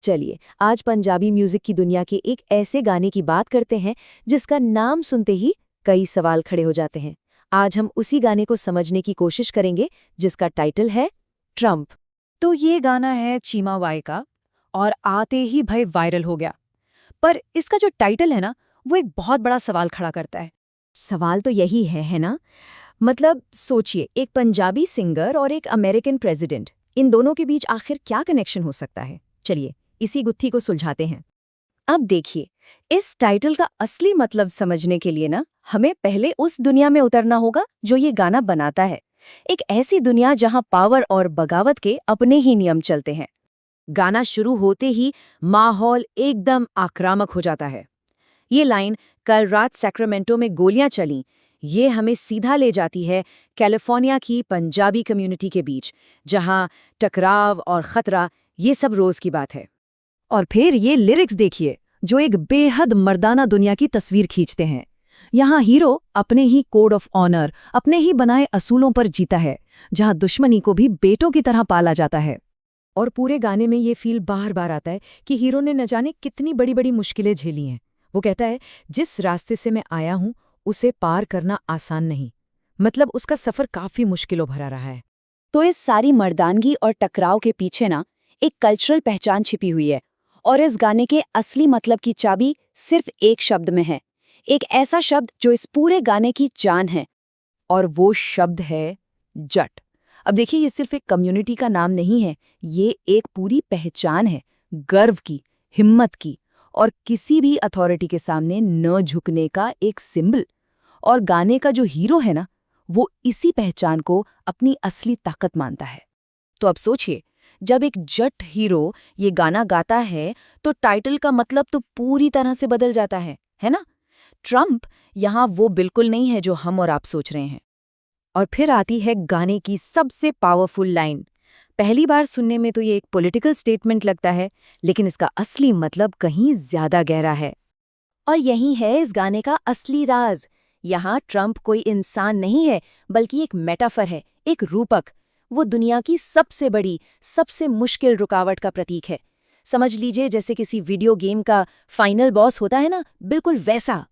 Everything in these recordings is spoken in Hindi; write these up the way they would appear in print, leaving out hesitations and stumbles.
चलिए आज पंजाबी म्यूजिक की दुनिया के एक ऐसे गाने की बात करते हैं जिसका नाम सुनते ही कई सवाल खड़े हो जाते हैं। आज हम उसी गाने को समझने की कोशिश करेंगे जिसका टाइटल है ट्रम्प। तो ये गाना है चीमा वाई का और आते ही भाई वायरल हो गया। पर इसका जो टाइटल है ना, वो एक बहुत बड़ा सवाल खड़ा करता है। सवाल तो यही है ना? मतलब सोचिए, एक पंजाबी सिंगर और एक अमेरिकन प्रेसिडेंट, इन दोनों के बीच आखिर क्या कनेक्शन हो सकता है? चलिए इसी गुत्थी को सुलझाते हैं। अब देखिए, इस टाइटल का असली मतलब समझने के लिए ना हमें पहले उस दुनिया में उतरना होगा जो ये गाना बनाता है। एक ऐसी दुनिया जहां पावर और बगावत के अपने ही नियम चलते हैं। गाना शुरू होते ही माहौल एकदम आक्रामक हो जाता है। ये लाइन कल रात सैक्रामेंटो में गोलियां चलीं, ये हमें सीधा ले जाती है कैलिफोर्निया की पंजाबी कम्युनिटी के बीच, जहां टकराव और खतरा ये सब रोज की बात है। और फिर ये लिरिक्स देखिए जो एक बेहद मर्दाना दुनिया की तस्वीर खींचते हैं। यहाँ हीरो अपने ही कोड ऑफ ऑनर, अपने ही बनाए असूलों पर जीता है, जहाँ दुश्मनी को भी बेटों की तरह पाला जाता है। और पूरे गाने में ये फील बार बार आता है कि हीरो ने न जाने कितनी बड़ी बड़ी मुश्किलें झेली हैं। वो कहता है, जिस रास्ते से मैं आया हूँ उसे पार करना आसान नहीं। मतलब उसका सफर काफी मुश्किलों भरा रहा है। तो इस सारी मर्दानगी और टकराव के पीछे ना एक कल्चरल पहचान छिपी हुई है। और इस गाने के असली मतलब की चाबी सिर्फ एक शब्द में है, एक ऐसा शब्द जो इस पूरे गाने की जान है, और वो शब्द है जट। अब देखिए, ये सिर्फ एक कम्युनिटी का नाम नहीं है, ये एक पूरी पहचान है, गर्व की, हिम्मत की, और किसी भी अथॉरिटी के सामने न झुकने का एक सिंबल। और गाने का जो हीरो है ना, वो इसी पहचान को अपनी असली ताकत मानता है। तो अब सोचिए, जब एक जट हीरो ये गाना गाता है तो टाइटल का मतलब तो पूरी तरह से बदल जाता है ना? ट्रम्प यहाँ वो बिल्कुल नहीं है जो हम और आप सोच रहे हैं। और फिर आती है गाने की सबसे पावरफुल लाइन। पहली बार सुनने में तो ये एक पॉलिटिकल स्टेटमेंट लगता है, लेकिन इसका असली मतलब कहीं ज्यादा गहरा है। और यही है इस गाने का असली राज। यहाँ ट्रम्प कोई इंसान नहीं है, बल्कि एक मेटाफर है, एक रूपक। वो दुनिया की सबसे बड़ी, सबसे मुश्किल रुकावट का प्रतीक है। समझ लीजिए जैसे किसी वीडियो गेम का फाइनल बॉस होता है ना, बिल्कुल वैसा।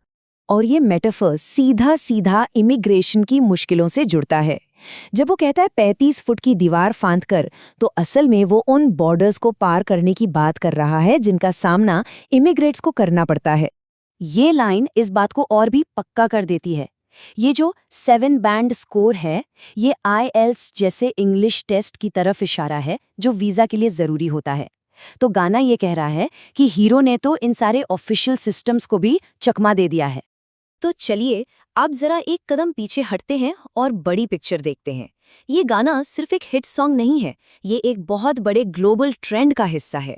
और ये मेटाफर सीधा सीधा इमिग्रेशन की मुश्किलों से जुड़ता है। जब वो कहता है 35 फुट की दीवार फांदकर, तो असल में वो उन बॉर्डर्स को पार करने की बात कर रहा है जिनका सामना इमिग्रेट्स को करना पड़ता है। ये लाइन इस बात को और भी पक्का कर देती है। ये जो 7 बैंड स्कोर है, ये IELTS जैसे इंग्लिश टेस्ट की तरफ इशारा है जो वीजा के लिए जरूरी होता है। तो गाना ये कह रहा है कि हीरो ने तो इन सारे ऑफिशियल सिस्टम्स को भी चकमा दे दिया है। तो चलिए अब जरा एक कदम पीछे हटते हैं और बड़ी पिक्चर देखते हैं। ये गाना सिर्फ एक हिट सॉन्ग नहीं है, ये एक बहुत बड़े ग्लोबल ट्रेंड का हिस्सा है।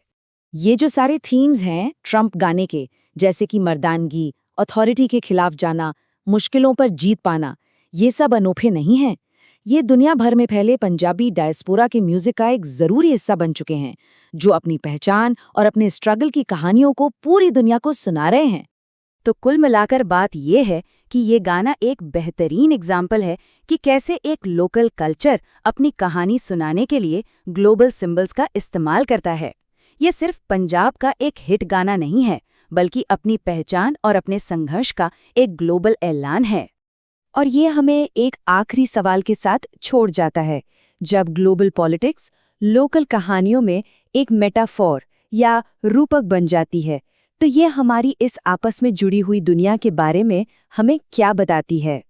ये जो सारे थीम्स हैं ट्रम्प गाने के, जैसे कि मर्दानगी, अथॉरिटी के खिलाफ जाना, मुश्किलों पर जीत पाना, ये सब अनोखे नहीं हैं। ये दुनिया भर में फैले पंजाबी डायस्पोरा के म्यूजिक का एक जरूरी हिस्सा बन चुके हैं, जो अपनी पहचान और अपने स्ट्रगल की कहानियों को पूरी दुनिया को सुना रहे हैं। तो कुल मिलाकर बात यह है कि ये गाना एक बेहतरीन एग्जाम्पल है कि कैसे एक लोकल कल्चर अपनी कहानी सुनाने के लिए ग्लोबल सिंबल्स का इस्तेमाल करता है। ये सिर्फ पंजाब का एक हिट गाना नहीं है, बल्कि अपनी पहचान और अपने संघर्ष का एक ग्लोबल ऐलान है। और ये हमें एक आखिरी सवाल के साथ छोड़ जाता है। जब ग्लोबल पॉलिटिक्स लोकल कहानियों में एक मेटाफोर या रूपक बन जाती है, तो ये हमारी इस आपस में जुड़ी हुई दुनिया के बारे में हमें क्या बताती है?